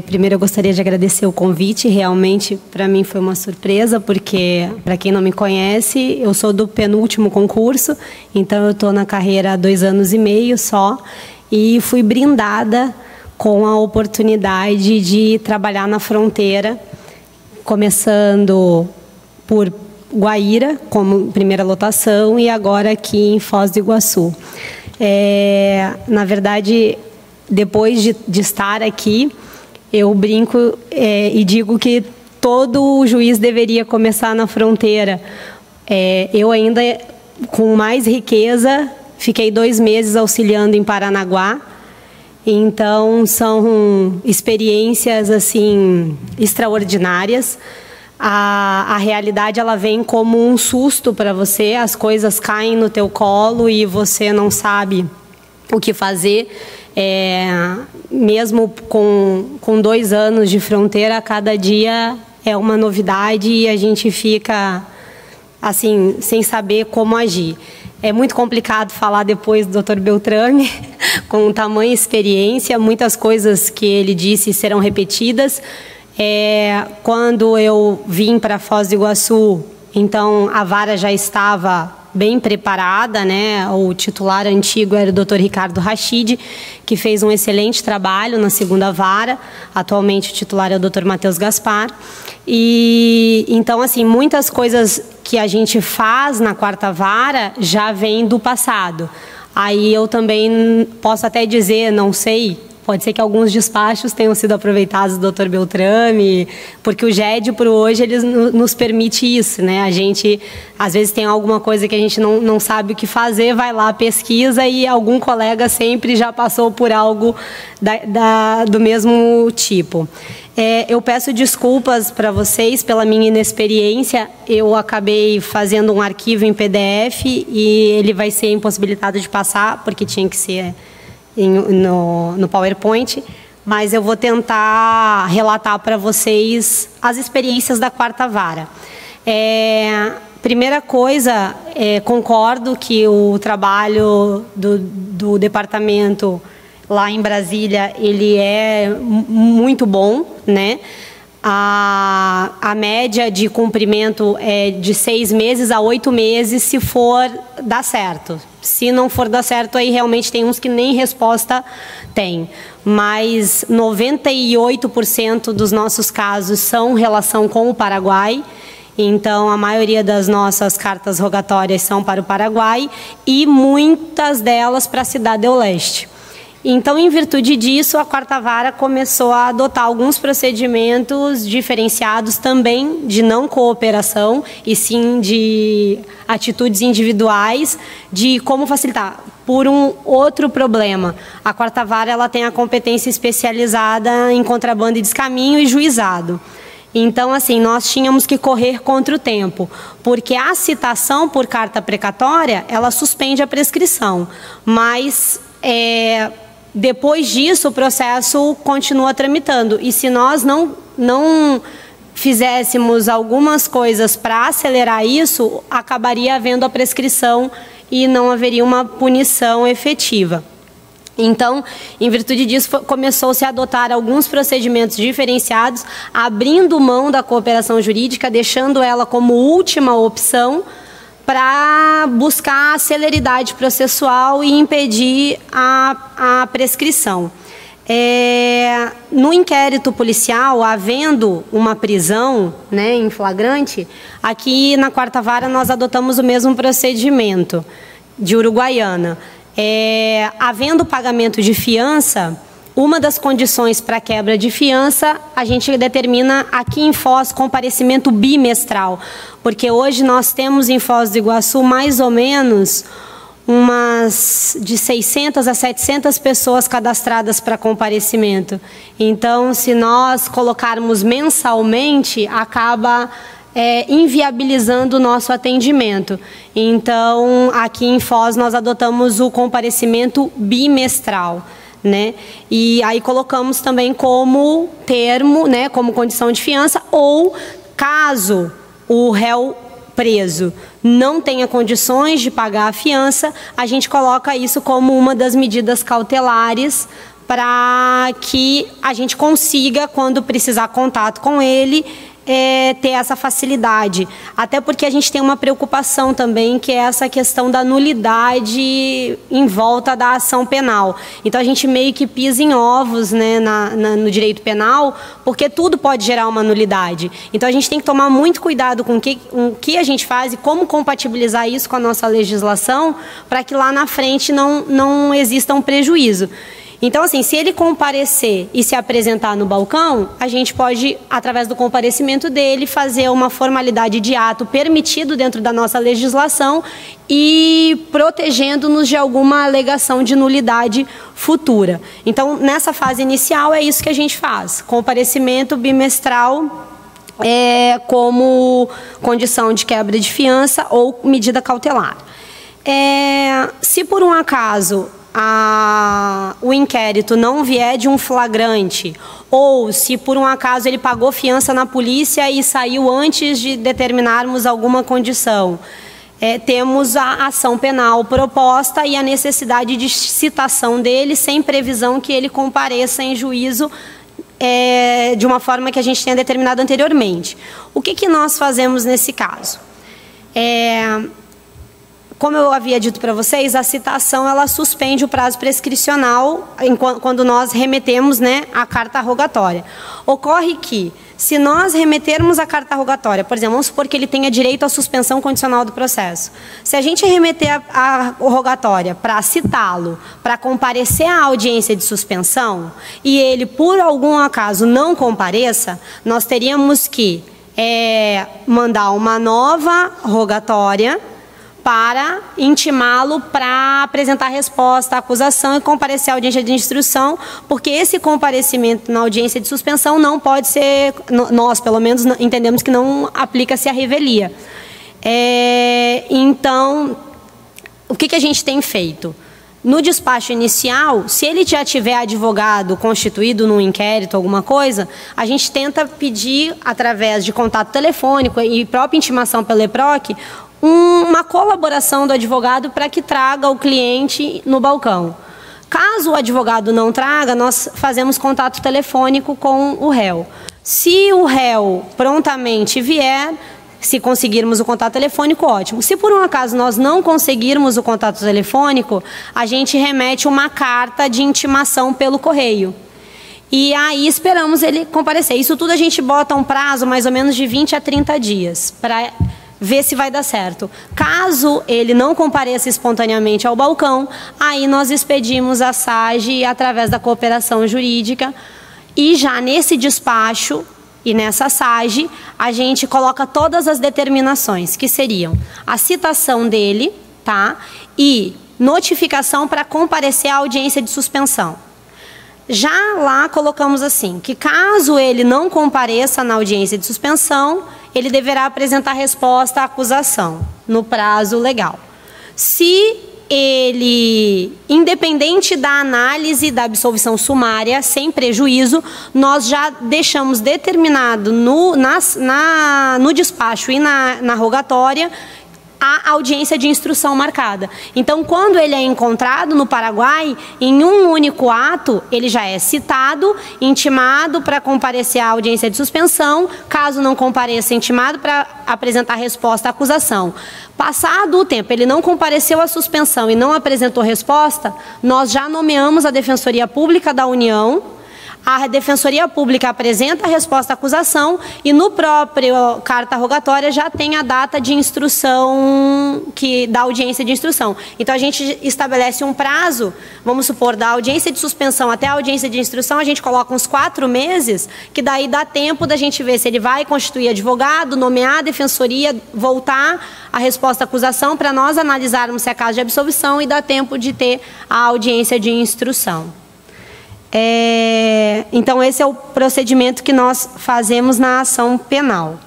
Primeiro eu gostaria de agradecer o convite, realmente para mim foi uma surpresa, porque, para quem não me conhece, eu sou do penúltimo concurso, então eu estou na carreira há 2 anos e meio só, e fui brindada com a oportunidade de trabalhar na fronteira, começando por Guaíra, como primeira lotação, e agora aqui em Foz do Iguaçu. Na verdade, depois de estar aqui, eu brinco e digo que todo juiz deveria começar na fronteira. Eu ainda, com mais riqueza, fiquei 2 meses auxiliando em Paranaguá. Então, são experiências assim extraordinárias. A realidade ela vem como um susto para você, as coisas caem no teu colo e você não sabe o que fazer. Mesmo com 2 anos de fronteira, cada dia é uma novidade e a gente fica assim sem saber como agir. É muito complicado falar depois do Dr. Beltrame, com tamanha experiência, muitas coisas que ele disse serão repetidas. Quando eu vim para Foz do Iguaçu, então a vara já estava bem preparada, né? O titular antigo era o Dr. Ricardo Rachid, que fez um excelente trabalho na 2ª vara. Atualmente o titular é o Dr. Matheus Gaspar. E então, assim, muitas coisas que a gente faz na 4ª vara já vem do passado. Aí eu também posso até dizer, não sei, pode ser que alguns despachos tenham sido aproveitados do Dr. Beltrame, porque o GED, por hoje, ele nos permite isso, né? A gente, às vezes, tem alguma coisa que a gente não sabe o que fazer, vai lá, pesquisa e algum colega sempre já passou por algo do mesmo tipo. Eu peço desculpas para vocês pela minha inexperiência. Eu acabei fazendo um arquivo em PDF e ele vai ser impossibilitado de passar, porque tinha que ser no PowerPoint, mas eu vou tentar relatar para vocês as experiências da 4ª vara. Primeira coisa, concordo que o trabalho do departamento lá em Brasília, ele é muito bom, né? A média de cumprimento é de 6 meses a 8 meses, se for dar certo. Se não for dar certo, aí realmente tem uns que nem resposta tem. Mas 98% dos nossos casos são relação com o Paraguai. Então, a maioria das nossas cartas rogatórias são para o Paraguai e muitas delas para a Cidade do Leste. Então, em virtude disso, a 4ª vara começou a adotar alguns procedimentos diferenciados também de não cooperação e sim de atitudes individuais de como facilitar. Por um outro problema, a 4ª vara ela tem a competência especializada em contrabando e descaminho e juizado. Então, assim, nós tínhamos que correr contra o tempo, porque a citação por carta precatória, ela suspende a prescrição, mas depois disso, o processo continua tramitando. E se nós não fizéssemos algumas coisas para acelerar isso, acabaria havendo a prescrição e não haveria uma punição efetiva. Então, em virtude disso, começou-se a adotar alguns procedimentos diferenciados, abrindo mão da cooperação jurídica, deixando ela como última opção, para buscar a celeridade processual e impedir a prescrição. No inquérito policial, havendo uma prisão, né, em flagrante, aqui na 4ª vara nós adotamos o mesmo procedimento de Uruguaiana. Havendo pagamento de fiança, uma das condições para quebra de fiança, a gente determina aqui em Foz comparecimento bimestral, porque hoje nós temos em Foz do Iguaçu mais ou menos umas de 600 a 700 pessoas cadastradas para comparecimento. Então, se nós colocarmos mensalmente, acaba inviabilizando o nosso atendimento. Então, aqui em Foz nós adotamos o comparecimento bimestral, né? E aí colocamos também como termo, né, como condição de fiança, ou caso o réu preso não tenha condições de pagar a fiança, a gente coloca isso como uma das medidas cautelares para que a gente consiga, quando precisar contato com ele, ter essa facilidade. Até porque a gente tem uma preocupação também, que é essa questão da nulidade em volta da ação penal. Então, a gente meio que pisa em ovos, né, no direito penal, porque tudo pode gerar uma nulidade. Então, a gente tem que tomar muito cuidado com o que a gente faz e como compatibilizar isso com a nossa legislação, para que lá na frente não exista um prejuízo. Então, assim, se ele comparecer e se apresentar no balcão, a gente pode, através do comparecimento dele, fazer uma formalidade de ato permitido dentro da nossa legislação e protegendo-nos de alguma alegação de nulidade futura. Então, nessa fase inicial, é isso que a gente faz. Comparecimento bimestral como condição de quebra de fiança ou medida cautelar. Se por um acaso o inquérito não vier de um flagrante, ou se por um acaso ele pagou fiança na polícia e saiu antes de determinarmos alguma condição, temos a ação penal proposta e a necessidade de citação dele sem previsão que ele compareça em juízo de uma forma que a gente tenha determinado anteriormente. O que nós fazemos nesse caso? Como eu havia dito para vocês, a citação ela suspende o prazo prescricional quando nós remetemos, né, a carta rogatória. Ocorre que, se nós remetermos a carta rogatória, por exemplo, vamos supor que ele tenha direito à suspensão condicional do processo. Se a gente remeter a rogatória para citá-lo, para comparecer à audiência de suspensão, e ele, por algum acaso, não compareça, nós teríamos que mandar uma nova rogatória para intimá-lo para apresentar resposta à acusação e comparecer à audiência de instrução, porque esse comparecimento na audiência de suspensão não pode ser, nós pelo menos entendemos que não aplica-se à revelia. Então, o que a gente tem feito? No despacho inicial, se ele já tiver advogado constituído num inquérito, alguma coisa, a gente tenta pedir, através de contato telefônico e própria intimação pelo EPROC, uma colaboração do advogado para que traga o cliente no balcão. Caso o advogado não traga, nós fazemos contato telefônico com o réu. Se o réu prontamente vier, se conseguirmos o contato telefônico, ótimo. Se por um acaso nós não conseguirmos o contato telefônico, a gente remete uma carta de intimação pelo correio. E aí esperamos ele comparecer. Isso tudo a gente bota um prazo mais ou menos de 20 a 30 dias para ver se vai dar certo. Caso ele não compareça espontaneamente ao balcão, aí nós expedimos a SAGE através da cooperação jurídica, e já nesse despacho e nessa SAGE a gente coloca todas as determinações, que seriam a citação dele, tá? E notificação para comparecer à audiência de suspensão. Já lá colocamos assim, que caso ele não compareça na audiência de suspensão, ele deverá apresentar resposta à acusação no prazo legal. Se ele, independente da análise da absolvição sumária, sem prejuízo, nós já deixamos determinado no despacho e na rogatória a audiência de instrução marcada. Então, quando ele é encontrado no Paraguai, em um único ato, ele já é citado, intimado para comparecer à audiência de suspensão, caso não compareça, intimado para apresentar resposta à acusação. Passado o tempo, ele não compareceu à suspensão e não apresentou resposta, nós já nomeamos a Defensoria Pública da União. A Defensoria Pública apresenta a resposta à acusação e no próprio carta rogatória já tem a data de instrução, da audiência de instrução. Então, a gente estabelece um prazo, vamos supor, da audiência de suspensão até a audiência de instrução, a gente coloca uns 4 meses, que daí dá tempo da gente ver se ele vai constituir advogado, nomear a defensoria, voltar a resposta à acusação para nós analisarmos se é caso de absolvição e dá tempo de ter a audiência de instrução. Então, esse é o procedimento que nós fazemos na ação penal.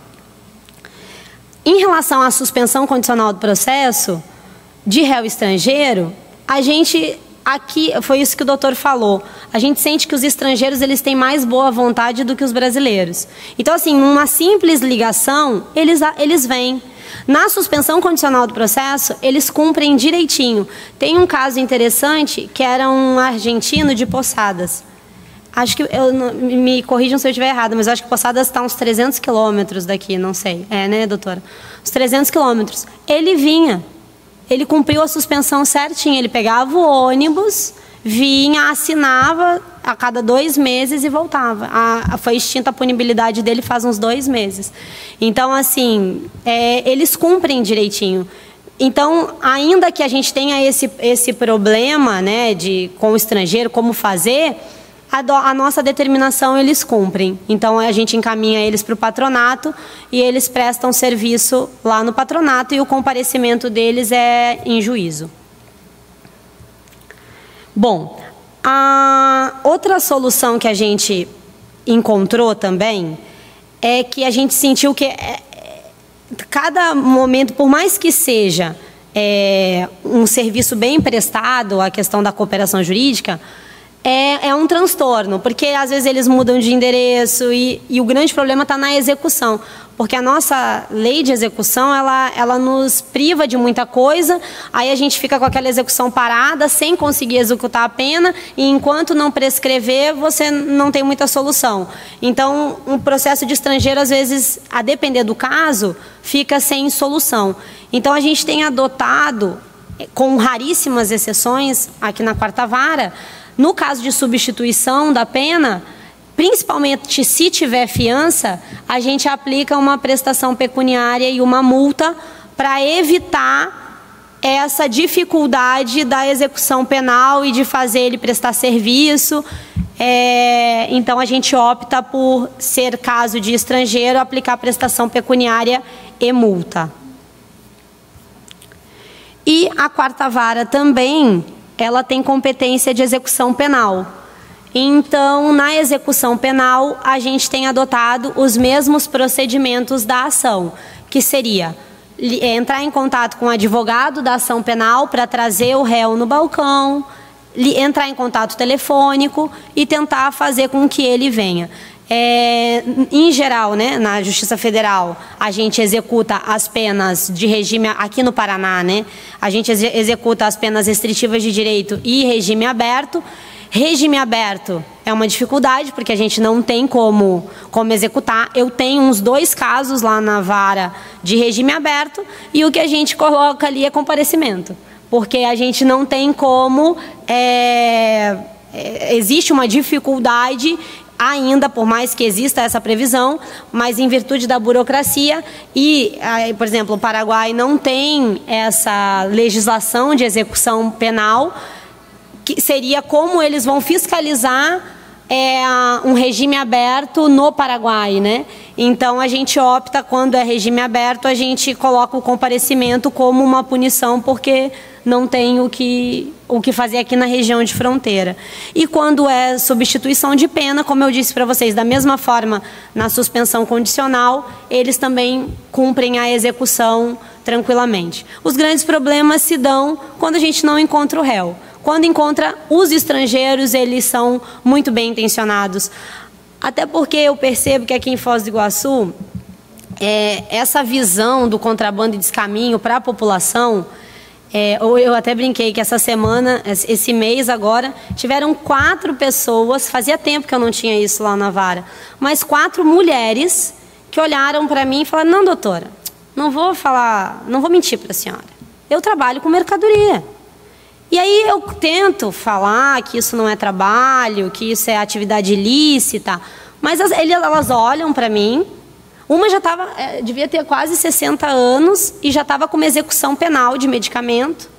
Em relação à suspensão condicional do processo de réu estrangeiro, a gente, aqui, foi isso que o doutor falou, a gente sente que os estrangeiros eles têm mais boa vontade do que os brasileiros. Então, assim, numa simples ligação, eles vêm. Na suspensão condicional do processo, eles cumprem direitinho. Tem um caso interessante, que era um argentino de Posadas. Acho que, me corrijam se eu estiver errada, mas eu acho que Posadas está uns 300 quilômetros daqui, não sei. É, né, doutora? Uns 300 quilômetros. Ele vinha, ele cumpriu a suspensão certinho, ele pegava o ônibus, vinha, assinava a cada 2 meses e voltava. Foi extinta a punibilidade dele faz uns 2 meses. Então, assim, eles cumprem direitinho. Então, ainda que a gente tenha esse problema, né, com o estrangeiro, como fazer, a nossa determinação eles cumprem. Então, a gente encaminha eles para o patronato e eles prestam serviço lá no patronato e o comparecimento deles é em juízo. Bom, a outra solução que a gente encontrou também é que a gente sentiu que cada momento, por mais que seja um serviço bem prestado, a questão da cooperação jurídica, é um transtorno, porque às vezes eles mudam de endereço e o grande problema está na execução, porque a nossa lei de execução, ela nos priva de muita coisa, aí a gente fica com aquela execução parada, sem conseguir executar a pena, e enquanto não prescrever, você não tem muita solução. Então, um processo de estrangeiro, às vezes, a depender do caso, fica sem solução. Então, a gente tem adotado, com raríssimas exceções, aqui na 4ª Vara, no caso de substituição da pena, principalmente se tiver fiança, a gente aplica uma prestação pecuniária e uma multa para evitar essa dificuldade da execução penal e de fazer ele prestar serviço. Então, a gente opta por ser caso de estrangeiro, aplicar prestação pecuniária e multa. E a 4ª Vara também, ela tem competência de execução penal. Então, na execução penal, a gente tem adotado os mesmos procedimentos da ação, que seria entrar em contato com o advogado da ação penal para trazer o réu no balcão, entrar em contato telefônico e tentar fazer com que ele venha. Em geral, né, na Justiça Federal, a gente executa as penas de regime, aqui no Paraná, né, a gente executa as penas restritivas de direito e regime aberto. Regime aberto é uma dificuldade, porque a gente não tem como executar. Eu tenho uns 2 casos lá na vara de regime aberto e o que a gente coloca ali é comparecimento, porque a gente não tem como, existe uma dificuldade ainda, por mais que exista essa previsão, mas em virtude da burocracia e, por exemplo, o Paraguai não tem essa legislação de execução penal, que seria como eles vão fiscalizar um regime aberto no Paraguai, né? Então, a gente opta, quando é regime aberto, a gente coloca o comparecimento como uma punição, porque não tem o que fazer aqui na região de fronteira. E quando é substituição de pena, como eu disse para vocês, da mesma forma, na suspensão condicional, eles também cumprem a execução tranquilamente. Os grandes problemas se dão quando a gente não encontra o réu. Quando encontra os estrangeiros, eles são muito bem intencionados. Até porque eu percebo que aqui em Foz do Iguaçu, essa visão do contrabando e descaminho para a população, eu até brinquei que essa semana, esse mês agora, tiveram 4 pessoas, fazia tempo que eu não tinha isso lá na vara, mas 4 mulheres que olharam para mim e falaram: não, doutora, não vou mentir para a senhora, eu trabalho com mercadoria. E aí eu tento falar que isso não é trabalho, que isso é atividade ilícita, mas elas olham para mim. Uma já estava, devia ter quase 60 anos e já estava com uma execução penal de medicamento.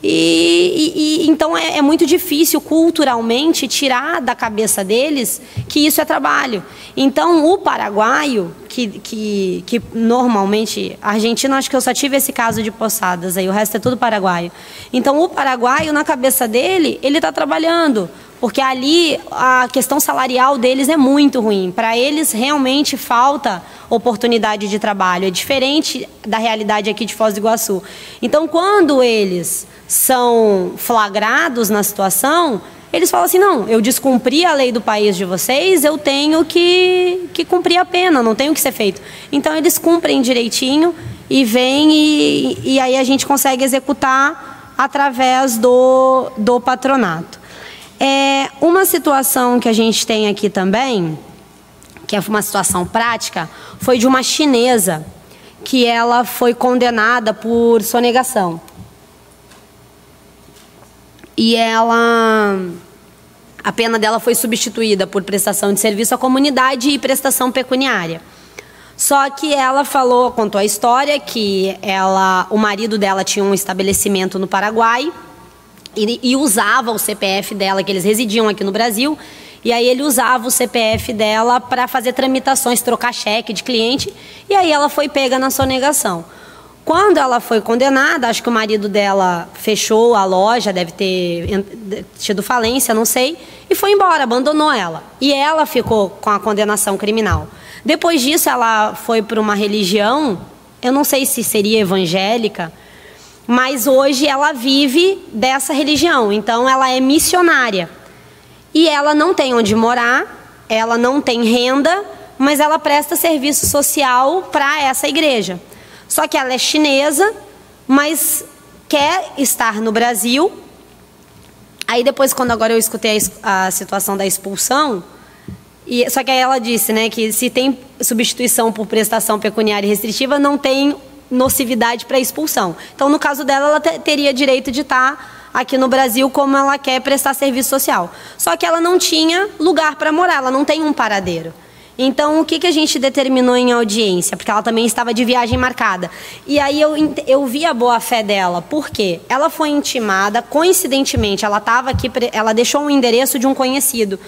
Então é muito difícil culturalmente tirar da cabeça deles que isso é trabalho. Então o paraguaio, que normalmente, argentino, acho que eu só tive esse caso de Posadas, aí o resto é tudo paraguaio. Então o paraguaio, na cabeça dele, ele está trabalhando, porque ali a questão salarial deles é muito ruim. Para eles realmente falta oportunidade de trabalho, é diferente da realidade aqui de Foz do Iguaçu. Então quando eles são flagrados na situação, eles falam assim: não, eu descumpri a lei do país de vocês, eu tenho que cumprir a pena, não tem o que ser feito. Então eles cumprem direitinho e vem e aí a gente consegue executar através do patronato. Uma situação que a gente tem aqui também, que é uma situação prática, foi de uma chinesa que ela foi condenada por sonegação. E a pena dela foi substituída por prestação de serviço à comunidade e prestação pecuniária. Só que ela contou a história que o marido dela tinha um estabelecimento no Paraguai e usava o CPF dela, que eles residiam aqui no Brasil, e aí ele usava o CPF dela para fazer tramitações, trocar cheque de cliente, e aí ela foi pega na sonegação. Quando ela foi condenada, acho que o marido dela fechou a loja, deve ter tido falência, não sei, e foi embora, abandonou ela. E ela ficou com a condenação criminal. Depois disso, ela foi para uma religião, eu não sei se seria evangélica, mas hoje ela vive dessa religião, então ela é missionária. E ela não tem onde morar, ela não tem renda, mas ela presta serviço social para essa igreja. Só que ela é chinesa, mas quer estar no Brasil. Aí depois, quando agora eu escutei a situação da expulsão, só que aí ela disse, né, que se tem substituição por prestação pecuniária restritiva, não tem nocividade para expulsão. Então, no caso dela, ela teria direito de estar aqui no Brasil como ela quer prestar serviço social. Só que ela não tinha lugar para morar, ela não tem um paradeiro. Então, o que a gente determinou em audiência? Porque ela também estava de viagem marcada. E aí eu vi a boa-fé dela. Por quê? Ela foi intimada, coincidentemente, ela estava aqui, ela deixou um endereço de um conhecido.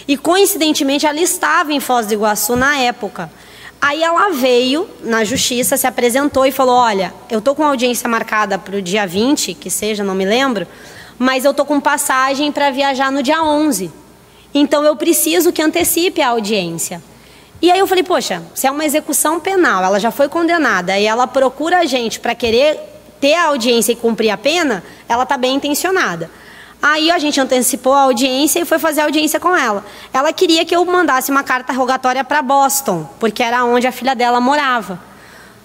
E, coincidentemente, ela estava em Foz do Iguaçu na época. Aí ela veio na justiça, se apresentou e falou, olha, eu estou com audiência marcada para o dia 20, que seja, não me lembro, mas eu estou com passagem para viajar no dia 11. Então, eu preciso que antecipe a audiência. E aí eu falei, poxa, se é uma execução penal, ela já foi condenada e ela procura a gente para querer ter a audiência e cumprir a pena, ela está bem intencionada. Aí a gente antecipou a audiência e foi fazer a audiência com ela. Ela queria que eu mandasse uma carta rogatória para Boston, porque era onde a filha dela morava.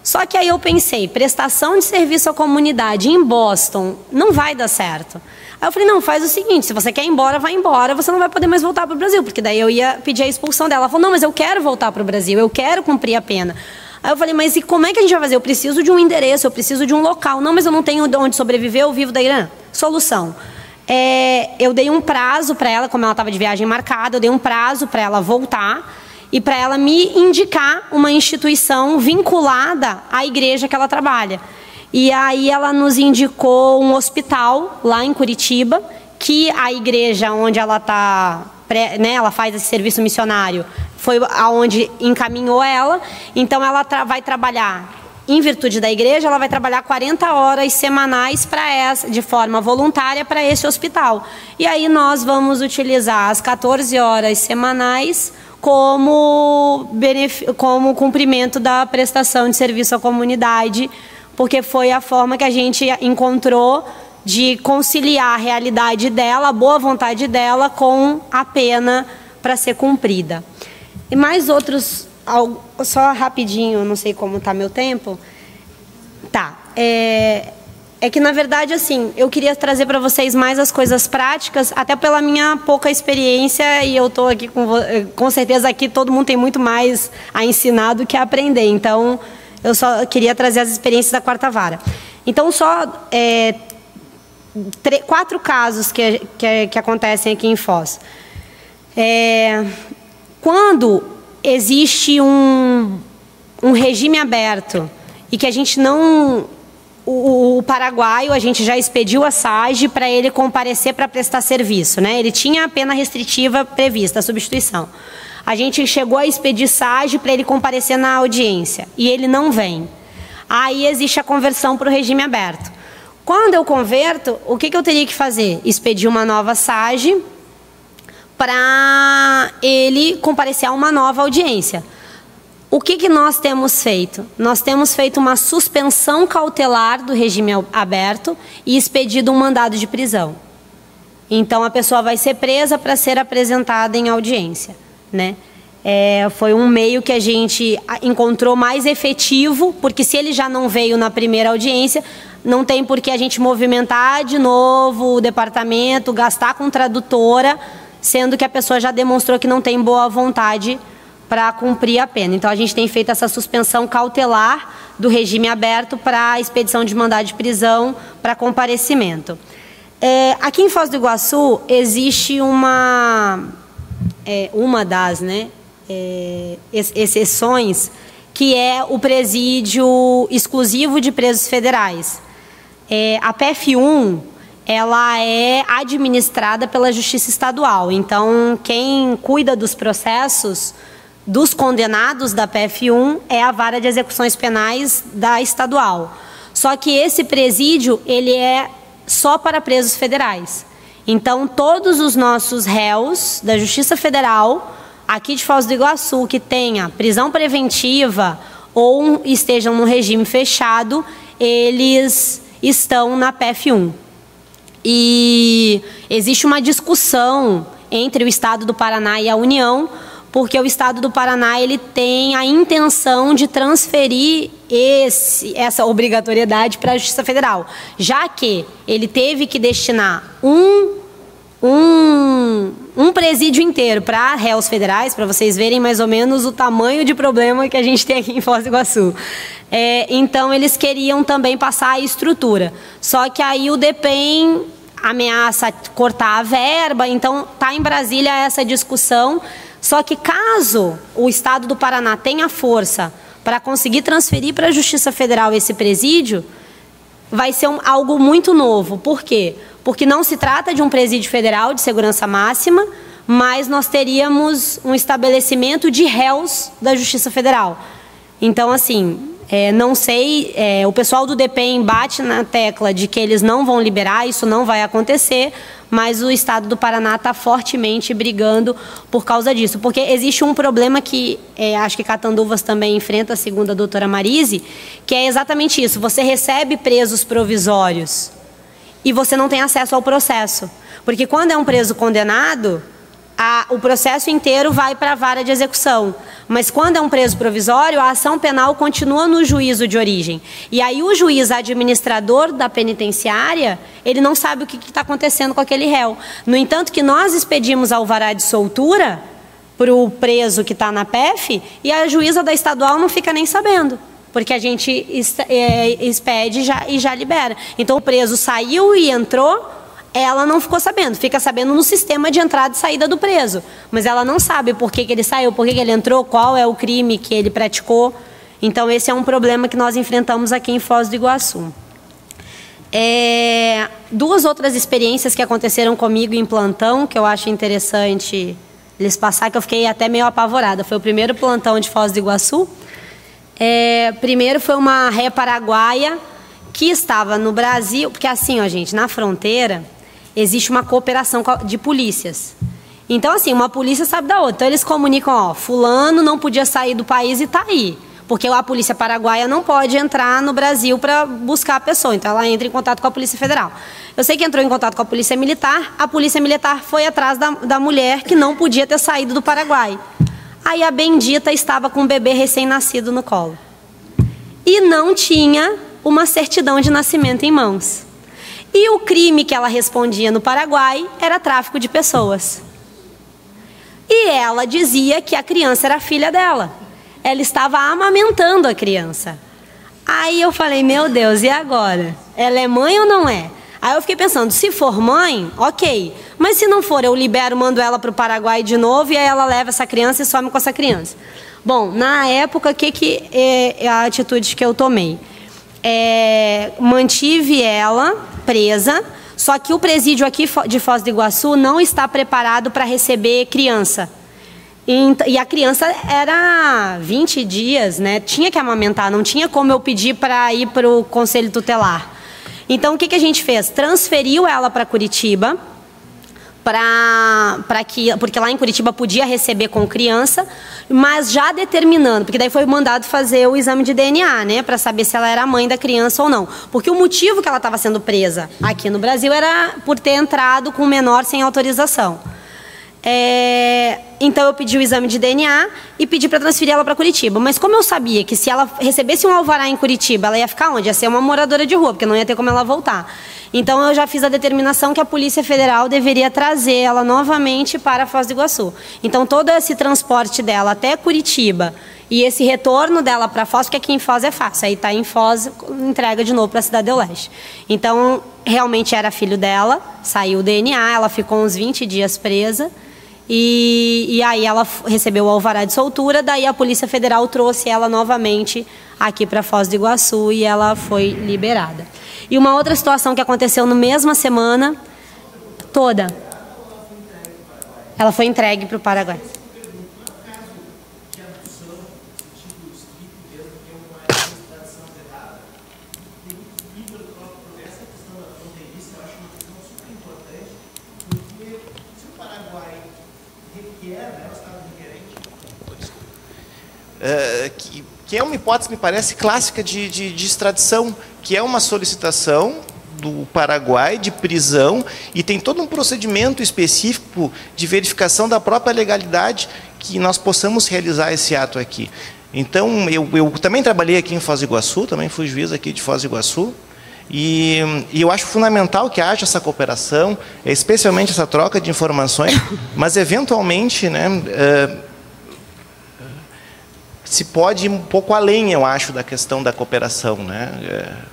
Só que aí eu pensei, prestação de serviço à comunidade em Boston não vai dar certo. Aí eu falei, não, faz o seguinte, se você quer ir embora, vai embora, você não vai poder mais voltar para o Brasil, porque daí eu ia pedir a expulsão dela. Ela falou, não, mas eu quero voltar para o Brasil, eu quero cumprir a pena. Aí eu falei, mas e como é que a gente vai fazer? Eu preciso de um endereço, eu preciso de um local. Não, mas eu não tenho onde sobreviver, eu vivo da Irã. Solução. Eu dei um prazo para ela, como ela estava de viagem marcada, eu dei um prazo para ela voltar e para ela me indicar uma instituição vinculada à igreja que ela trabalha. E aí ela nos indicou um hospital lá em Curitiba, que a igreja onde ela está, né, ela faz esse serviço missionário, foi aonde encaminhou ela. Então ela vai trabalhar, em virtude da igreja, ela vai trabalhar 40 horas semanais de forma voluntária para esse hospital. E aí nós vamos utilizar as 14 horas semanais como cumprimento da prestação de serviço à comunidade, porque foi a forma que a gente encontrou de conciliar a realidade dela, a boa vontade dela, com a pena para ser cumprida. E mais outros, só rapidinho, não sei como está meu tempo. Tá, é que na verdade, assim, eu queria trazer para vocês mais as coisas práticas, até pela minha pouca experiência, e eu estou aqui com certeza aqui todo mundo tem muito mais a ensinar do que a aprender, então eu só queria trazer as experiências da quarta vara. Então, só 4 casos que acontecem aqui em Foz. Quando existe um regime aberto e que a gente não... O paraguaio, a gente já expediu a SAGE para ele comparecer para prestar serviço, né? Ele tinha a pena restritiva prevista, a substituição. A gente chegou a expedir SAGE para ele comparecer na audiência e ele não vem. Aí existe a conversão para o regime aberto. Quando eu converto, o que eu teria que fazer? Expedir uma nova SAGE para ele comparecer a uma nova audiência. O que nós temos feito? Nós temos feito uma suspensão cautelar do regime aberto e expedido um mandado de prisão. Então, a pessoa vai ser presa para ser apresentada em audiência, né? Foi um meio que a gente encontrou mais efetivo, porque se ele já não veio na primeira audiência, não tem por que a gente movimentar de novo o departamento, gastar com tradutora, sendo que a pessoa já demonstrou que não tem boa vontade para cumprir a pena. Então, a gente tem feito essa suspensão cautelar do regime aberto para a expedição de mandado de prisão para comparecimento. Aqui em Foz do Iguaçu, existe uma das exceções, que é o presídio exclusivo de presos federais. A PF1, ela é administrada pela Justiça Estadual. Então, quem cuida dos processos dos condenados da PF1 é a Vara de Execuções Penais da Estadual. Só que esse presídio, ele é só para presos federais. Então, todos os nossos réus da Justiça Federal, aqui de Foz do Iguaçu, que tenha prisão preventiva ou estejam no regime fechado, eles estão na PF1. E existe uma discussão entre o Estado do Paraná e a União, porque o Estado do Paraná ele tem a intenção de transferir essa obrigatoriedade para a Justiça Federal, já que ele teve que destinar um presídio inteiro para réus federais, para vocês verem mais ou menos o tamanho de problema que a gente tem aqui em Foz do Iguaçu. Então, eles queriam também passar a estrutura. Só que aí o DEPEN ameaça cortar a verba, então está em Brasília essa discussão. Só que caso o Estado do Paraná tenha força para conseguir transferir para a Justiça Federal esse presídio, vai ser algo muito novo. Por quê? Porque não se trata de um presídio federal de segurança máxima, mas nós teríamos um estabelecimento de réus da Justiça Federal. Então, assim, não sei, o pessoal do DEPEN bate na tecla de que eles não vão liberar, isso não vai acontecer, mas o Estado do Paraná está fortemente brigando por causa disso. Porque existe um problema que acho que Catanduvas também enfrenta, segundo a doutora Marise, que é exatamente isso. Você recebe presos provisórios e você não tem acesso ao processo. Porque quando é um preso condenado, o processo inteiro vai para a vara de execução. Mas quando é um preso provisório, a ação penal continua no juízo de origem. E aí o juiz administrador da penitenciária, ele não sabe o que está acontecendo com aquele réu. No entanto, que nós expedimos alvará de soltura para o preso que está na PF, e a juíza da estadual não fica nem sabendo, porque a gente expede e já libera. Então o preso saiu e entrou, ela não ficou sabendo, fica sabendo no sistema de entrada e saída do preso. Mas ela não sabe por que ele saiu, por que ele entrou, qual é o crime que ele praticou. Então, esse é um problema que nós enfrentamos aqui em Foz do Iguaçu. Duas outras experiências que aconteceram comigo em plantão, que eu acho interessante lhes passar, que eu fiquei até meio apavorada. Foi o primeiro plantão de Foz do Iguaçu. Primeiro foi uma ré paraguaia que estava no Brasil, porque assim, ó, gente, na fronteira existe uma cooperação de polícias. Então, assim, uma polícia sabe da outra. Então, eles comunicam, ó, fulano não podia sair do país e está aí. Porque a polícia paraguaia não pode entrar no Brasil para buscar a pessoa. Então, ela entra em contato com a Polícia Federal. Eu sei que entrou em contato com a Polícia Militar foi atrás da mulher que não podia ter saído do Paraguai. Aí, a bendita estava com um bebê recém-nascido no colo. E não tinha uma certidão de nascimento em mãos. E o crime que ela respondia no Paraguai era tráfico de pessoas. E ela dizia que a criança era filha dela. Ela estava amamentando a criança. Aí eu falei, meu Deus, e agora? Ela é mãe ou não é? Aí eu fiquei pensando, se for mãe, ok. Mas se não for, eu libero, mando ela para o Paraguai de novo e aí ela leva essa criança e some com essa criança. Bom, na época, que é a atitude que eu tomei? Mantive ela presa, só que o presídio aqui de Foz do Iguaçu não está preparado para receber criança. E a criança era 20 dias, né? Tinha que amamentar, não tinha como eu pedir para ir para o conselho tutelar. Então, o que a gente fez? Transferiu ela para Curitiba, porque lá em Curitiba podia receber com criança, mas já determinando, porque daí foi mandado fazer o exame de DNA, né, para saber se ela era a mãe da criança ou não. Porque o motivo que ela estava sendo presa aqui no Brasil era por ter entrado com um menor sem autorização. Então eu pedi o exame de DNA e pedi para transferir ela para Curitiba. Mas como eu sabia que se ela recebesse um alvará em Curitiba, ela ia ficar onde? Ia ser uma moradora de rua, porque não ia ter como ela voltar. Então eu já fiz a determinação que a Polícia Federal deveria trazer ela novamente para Foz do Iguaçu. Então todo esse transporte dela até Curitiba e esse retorno dela para Foz, porque aqui em Foz é fácil, aí está em Foz, entrega de novo para a Cidade do Leste. Então realmente era filho dela, saiu o DNA, ela ficou uns 20 dias presa. E aí ela recebeu o alvará de soltura, daí a Polícia Federal trouxe ela novamente aqui para Foz do Iguaçu e ela foi liberada. E uma outra situação que aconteceu na mesma semana toda, ela foi entregue para o Paraguai. Que é uma hipótese, me parece, clássica de extradição, que é uma solicitação do Paraguai de prisão e tem todo um procedimento específico de verificação da própria legalidade que nós possamos realizar esse ato aqui. Então, eu também trabalhei aqui em Foz do Iguaçu, também fui juiz aqui de Foz do Iguaçu, e eu acho fundamental que haja essa cooperação, especialmente essa troca de informações, mas eventualmente, né, se pode ir um pouco além, eu acho, da questão da cooperação, né?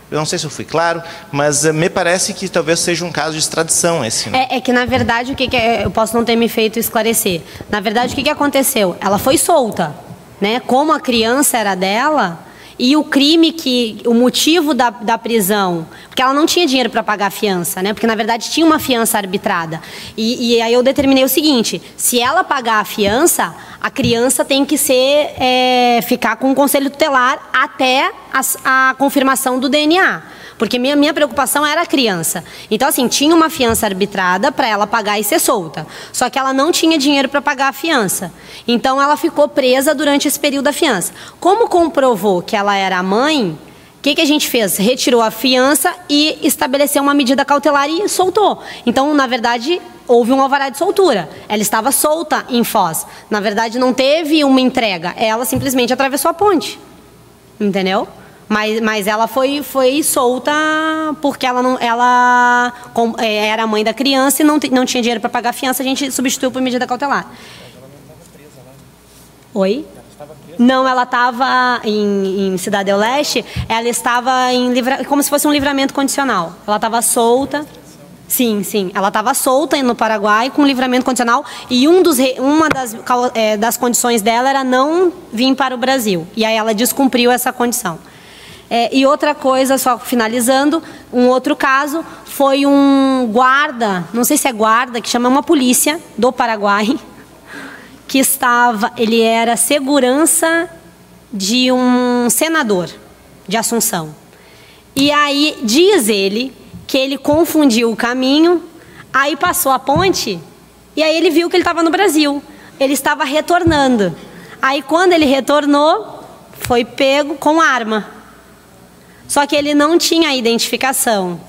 Eu não sei se eu fui claro, mas me parece que talvez seja um caso de extradição esse. Né? É que, na verdade, eu posso não ter me feito esclarecer. Na verdade, o que aconteceu? Ela foi solta, né? Como a criança era dela, e o crime o motivo da prisão, porque ela não tinha dinheiro para pagar a fiança, né? Porque na verdade tinha uma fiança arbitrada. E aí eu determinei o seguinte: se ela pagar a fiança, a criança tem que ficar com o conselho tutelar até a confirmação do DNA. Porque minha preocupação era a criança. Então, assim, tinha uma fiança arbitrada para ela pagar e ser solta. Só que ela não tinha dinheiro para pagar a fiança. Então, ela ficou presa durante esse período da fiança. Como comprovou que ela era a mãe, o que a gente fez? Retirou a fiança e estabeleceu uma medida cautelar e soltou. Então, na verdade, houve um alvará de soltura. Ela estava solta em Foz. Na verdade, não teve uma entrega. Ela simplesmente atravessou a ponte. Entendeu? Mas ela foi solta porque ela era mãe da criança e não tinha dinheiro para pagar a fiança, a gente substituiu por medida cautelar. Mas ela não estava presa lá, né? Oi? Ela estava presa? Não, ela estava em Cidade do Leste, ela estava como se fosse um livramento condicional. Ela estava solta. Sim, sim. Ela estava solta no Paraguai com livramento condicional e uma das condições dela era não vir para o Brasil. E aí ela descumpriu essa condição. E outra coisa, só finalizando, um outro caso foi um guarda, não sei se é guarda, que chama uma polícia do Paraguai, que ele era segurança de um senador de Assunção. E aí diz ele que ele confundiu o caminho, aí passou a ponte e aí ele viu que ele estava no Brasil. Ele estava retornando. Aí quando ele retornou, foi pego com arma. Só que ele não tinha identificação.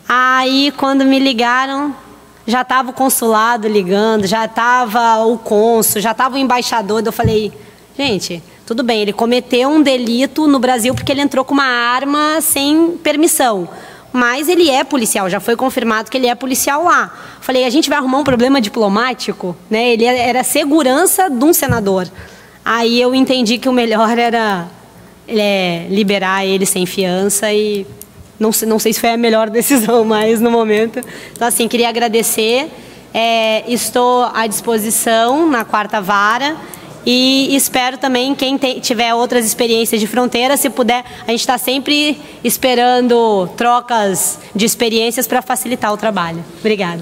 Aí, quando me ligaram, já estava o consulado ligando, já estava o cônsul, já estava o embaixador. Eu falei, gente, tudo bem, ele cometeu um delito no Brasil porque ele entrou com uma arma sem permissão. Mas ele é policial, já foi confirmado que ele é policial lá. Falei, a gente vai arrumar um problema diplomático? Né? Ele era segurança de um senador. Aí eu entendi que o melhor era liberar ele sem fiança e não sei se foi a melhor decisão, mas no momento. Então, assim, queria agradecer. Estou à disposição na 4ª Vara e espero também, quem tiver outras experiências de fronteira, se puder, a gente está sempre esperando trocas de experiências para facilitar o trabalho. Obrigada.